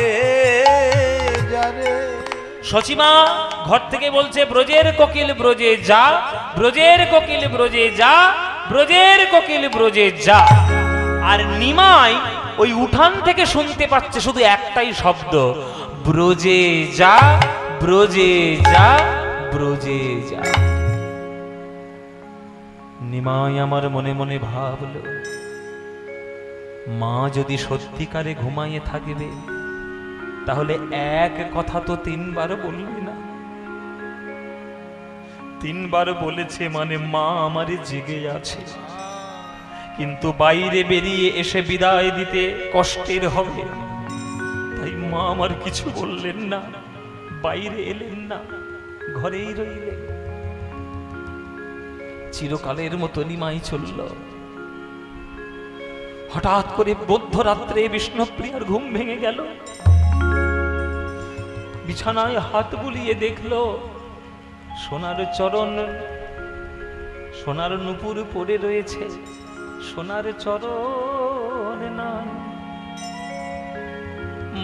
যারে। সচিমা ঘর থেকে বলছে, ব্রজের কোকিল ব্রজে যা, ব্রজের কোকিল ব্রজে যা, ব্রজের কোকিল ব্রজে যা। আর নিমাই ওই উঠান থেকে শুনতে পাচ্ছে শুধু একটাই শব্দ, ব্রজে যা, ব্রজে যা, ব্রজে যা। নিমাই আমার মনে মনে ভাবল, মা যদি সত্যিকারে ঘুমাইয়ে থাকবে তাহলে এক কথা তো 3 বার বলবে না। 3 বার বলেছে মানে মা আমারে জেগে আছে, কিন্তু বাইরে বেরিয়ে এসে বিদায় দিতে কষ্টের হবে, তাই মা আমার কিছু বললেন না, বাইরে এলেন না। ঘরেই রইলে। চিরকালের মতো নিমাই চলল। হঠাৎ করে মধ্যরাত্রে বিষ্ণুপ্রিয়ার ঘুম ভেঙে গেল। বিছানায় হাত বুলিয়ে দেখলো সোনার চরণ, সোনার নুপুর পড়ে রয়েছে, সোনার চরণ নাই।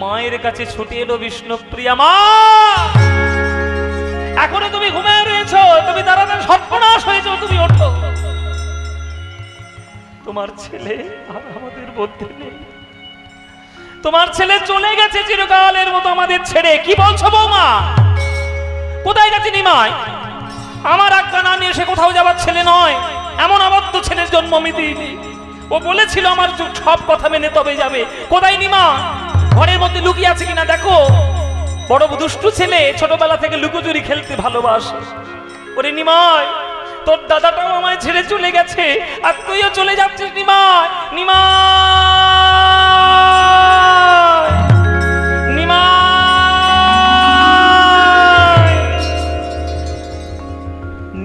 মায়ের কাছে ছুটে এলো বিষ্ণুপ্রিয়া, মা এখনো তুমি ঘুমিয়ে রয়েছো, তুমি তাড়াতাড়ি সর্বনাশ হয়েছো, তুমি ওঠো, তোমার ছেলে আর আমাদের মধ্যে নেই, তোমার ছেলে চলে গেছে চিরকালের মতো আমাদের ছেড়ে। কি বলছো বৌমা? কোথায় গেছে নিমাই? আমার আজ্ঞা না নিয়ে সে কোথাও যাবার ছেলে নয়, এমন অবাধ্য ছেলের জন্ম আমি দিইনি। ও বলেছিল আমার সব কথা মেনে তবে যাবে। কোথায় নিমা? ঘরের মধ্যে লুকিয়ে আছে কিনা দেখো। বড় দুষ্টু ছেলে, ছোটবেলা থেকে লুকোচুরি খেলতে ভালোবাসে। ওরে নিমাই, তোর দাদাটাও আমায় ছেড়ে চলে গেছে, আর তুইও চলে যাচ্ছিস নিমাই। নিমাই, নিমাই,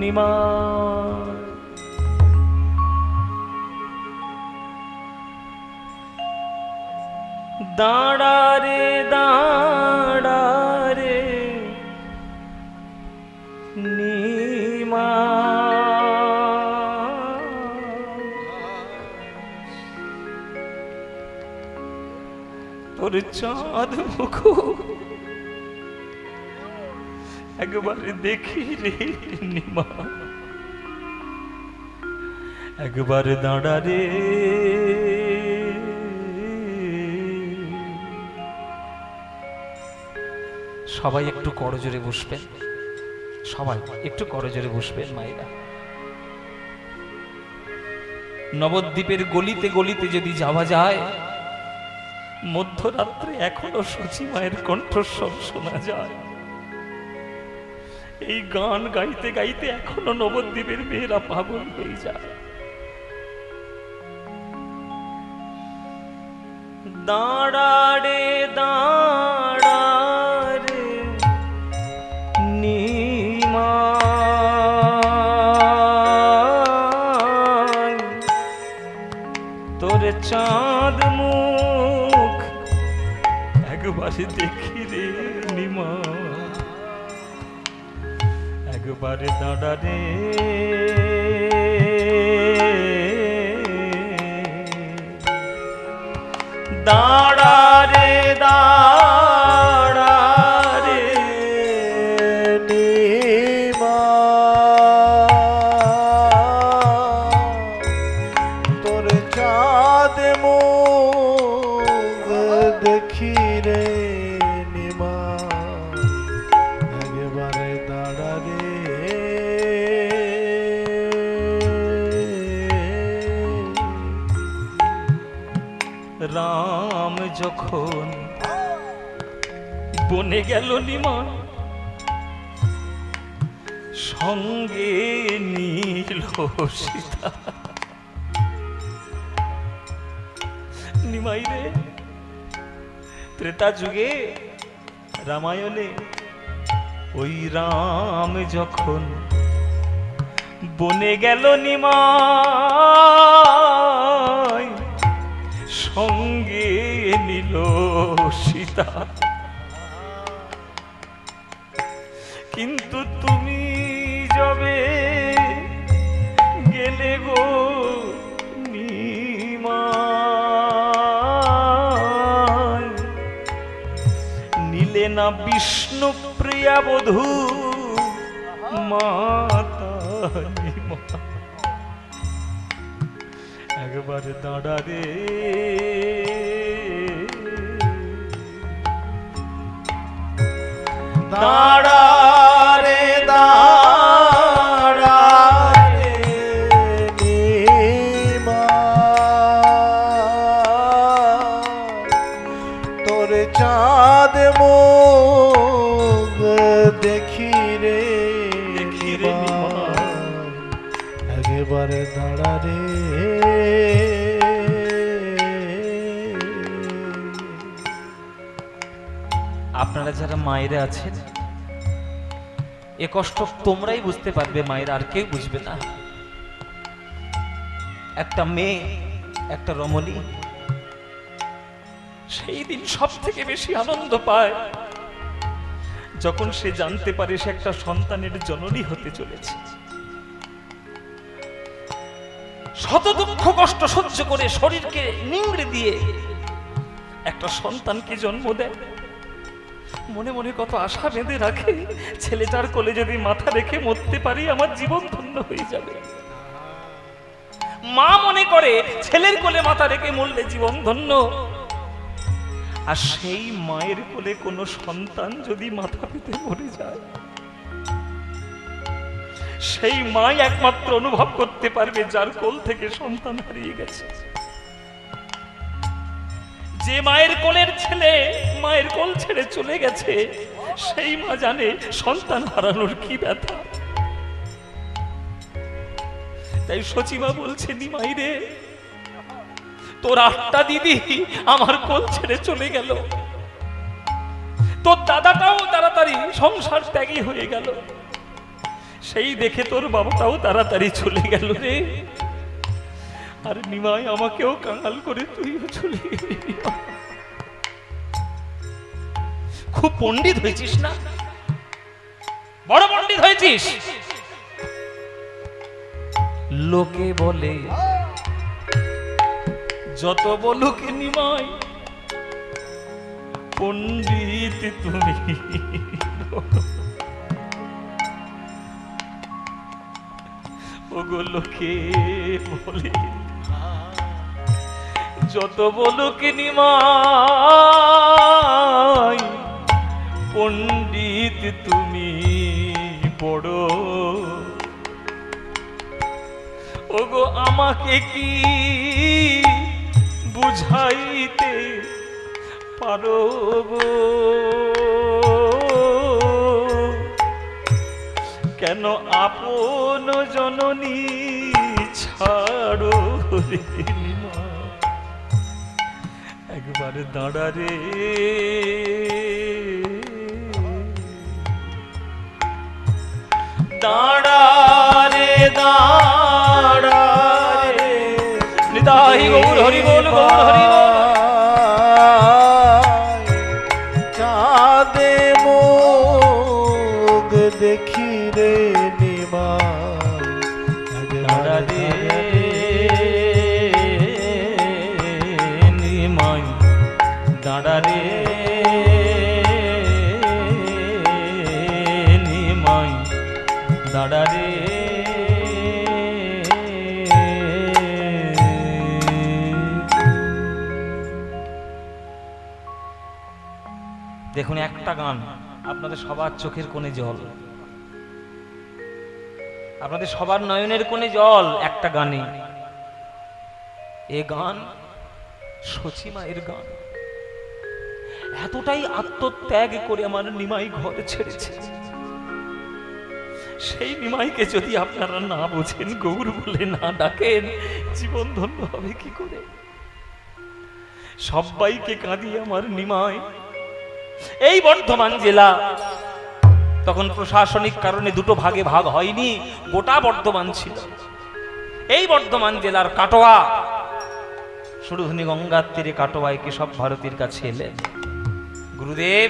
নিমাই। দাঁড়া রে দাঁড়া রে তোর চাঁদ মুখ একবারে দেখি রে নিমা, একবারে দাঁড়া রে। সবাই একটু করজোরে বসবেন, সবাই একটু করজোরে বসবেন মায়েরা। নবদ্বীপের গলিতে গলিতে যদি যাওয়া যায়, মধ্যরাত্রে এখনো সচি মায়ের কণ্ঠস্বর শোনা যায়। এই গান গাইতে গাইতে এখনো নবদ্বীপের মেয়েরা পাগল হয়ে যায়। দাঁড়া রে দাঁড়া রে নিমাই, তোর চাঁদ মুখ একবারে দেখি রে নিমা, একবারে দাঁড়া রে। দাঁড়া রে দাঁড়া রে নিমা, তোর চাঁদ মুখ দেখি রে নিমা, একবারে দাঁড়া রে। রাম যখন বনে গেল নিমা, সঙ্গে নীল সীতা। নিমাই রে, ত্রেতা যুগে রামায়ণে ওই রাম যখন বনে গেল নিমাই, সঙ্গে নিল সীতা। কিন্তু তুমি যবে গেলে গো নিমাই, নিলে না বিষ্ণুপ্রিয়া বধূ মাতা নিমা, একবার দাঁড়া রে। দাঁড়া রে দাঁড়া রে নিমা, তোর চাঁদ মুখ দেখি রে নিমা, একবারে দাঁড়া রে। আপনারা যারা মায়েরা আছেন, এ কষ্ট তোমরাই বুঝতে পারবে মায়ের, আর কেউ বুঝবে না। একটা মেয়ে, একটা রমণী সেই দিন সব থেকে বেশি আনন্দ পায় যখন সে জানতে পারে সে একটা সন্তানের জননী হতে চলেছে। শত দুঃখ কষ্ট সহ্য করে শরীরকে নিংড়ে দিয়ে একটা সন্তানকে জন্ম দেয়। মনে মনে কত আশা বেঁধে রাখে, ছেলেটার কোলে যদি মাথা রেখে মরতে পারি আমার জীবন ধন্য হয়ে যাবে। মা মনে করে ছেলের কোলে মাথা রেখে মরলে জীবন ধন্য। আর সেই মায়ের কোলে কোনো সন্তান যদি মাথা পেতে মরে যায়, সেই মাই একমাত্র অনুভব করতে পারবে যার কোল থেকে সন্তান হারিয়ে গেছে। যে মায়ের কোলের ছেলে মায়ের কোল ছেড়ে চলে গেছে, সেই মা জানে সন্তান হারানোর কি ব্যথা। তাই সচিমা বলছে, নিমাই রে, তোর 8টা দিদি আমার কোল ছেড়ে চলে গেল, তোর দাদাটাও তাড়াতাড়ি সংসার ত্যাগী হয়ে গেল, সেই দেখে তোর বাবাটাও তাড়াতাড়ি চলে গেল রে। আর নিমাই আমাকেও কাঙাল করে তুইও চলে গেলি। খুব পণ্ডিত হয়েছিস না, বড় পণ্ডিত হয়েছিস। লোকে বলে যত বলুক নিমাই পণ্ডিত তুমি, ওগো লোকে বলে যত বলুক নিমাই পণ্ডিত তুমি বড়, ওগো আমাকে কি বুঝাইতে পারো গো, কেন আপন জননী ছাড়ো রে নিমা, একবার দাঁড়া রে, দাঁড়া রে, দাঁড়া রে, নিতাই গৌর হরি বল, গৌর হরি বল। চাঁদে মুখ দেখি রে নিমাই, দাঁড়া রে নিমাই, দাঁড়া রে নিমাই, দাঁড়া রে। দেখুন একটা গান, আপনাদের সবার চোখের কোণে জল, আপনাদের সবার নয়নের কোণে জল একটা গানে। এ গান সচিমায়ের গান। এতটাই আত্মত্যাগ করে আমার নিমাই ঘর ছেড়েছে। সেই নিমাইকে যদি আপনারা না বোঝেন, গৌর বলে না ডাকেন, জীবন ধন্য হবে কি করে? সবাইকে কাঁদিয়ে আমার নিমাই। এই বর্ধমান জেলা তখন প্রশাসনিক কারণে দুটো ভাগে ভাগ হয়নি, গোটা বর্ধমান ছিল। এই বর্ধমান জেলার কাটোয়া, সুরধুনী গঙ্গার তীরে কাটোয়ায় কেশব ভারতীর কাছে এলেন, গুরুদেব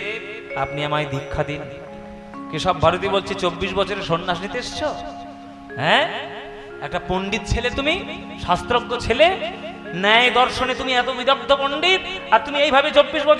আপনি আমায় দীক্ষা দিন। কেশব ভারতী বলছে, 24 বছরের সন্ন্যাস নিতে এসছ? হ্যাঁ, একটা পণ্ডিত ছেলে তুমি, শাস্ত্রজ্ঞ ছেলে, ন্যায় দর্শনে তুমি এত বিদগ্ধ পণ্ডিত, আর তুমি এইভাবে 24 বছর